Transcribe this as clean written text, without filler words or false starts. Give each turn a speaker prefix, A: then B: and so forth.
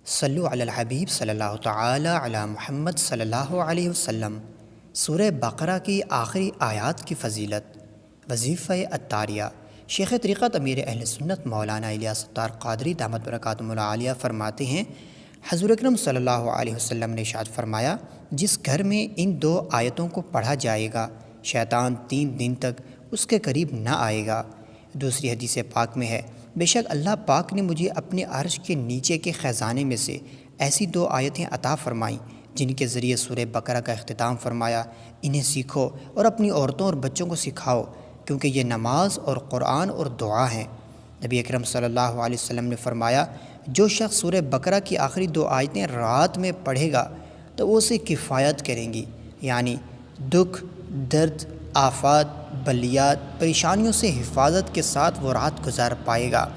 A: صلو علی الحبیب صلی اللہ تعالی علی محمد صلی اللہ علیہ وسلم۔ سورہ بقرہ کی آخری آیات کی فضیلت۔ وظیفہ التاریہ۔ شیخ طریقت امیر اہل سنت مولانا الیاس ستار قادری دامت برکاتہم العالیہ فرماتے ہیں، حضور اکرم صلی اللہ علیہ وسلم نے ارشاد فرمایا، جس گھر میں ان 2 آیتوں کو پڑھا جائے گا شیطان 3 دن تک اس کے قریب نہ آئے گا۔ دوسری حدیث پاک میں ہے، بے شک اللہ پاک نے مجھے اپنے عرش کے نیچے کے خزانے میں سے ایسی 2 آیتیں عطا فرمائیں جن کے ذریعے سورہ بقرہ کا اختتام فرمایا، انہیں سیکھو اور اپنی عورتوں اور بچوں کو سکھاؤ کیونکہ یہ نماز اور قرآن اور دعا ہیں۔ نبی اکرم صلی اللہ علیہ وسلم نے فرمایا، جو شخص سورہ بقرہ کی آخری 2 آیتیں رات میں پڑھے گا تو وہ اسے کفایت کریں گی، یعنی دکھ، درد، آفات، بلیات، پریشانیوں سے حفاظت کے ساتھ وہ رات گزار پائے گا۔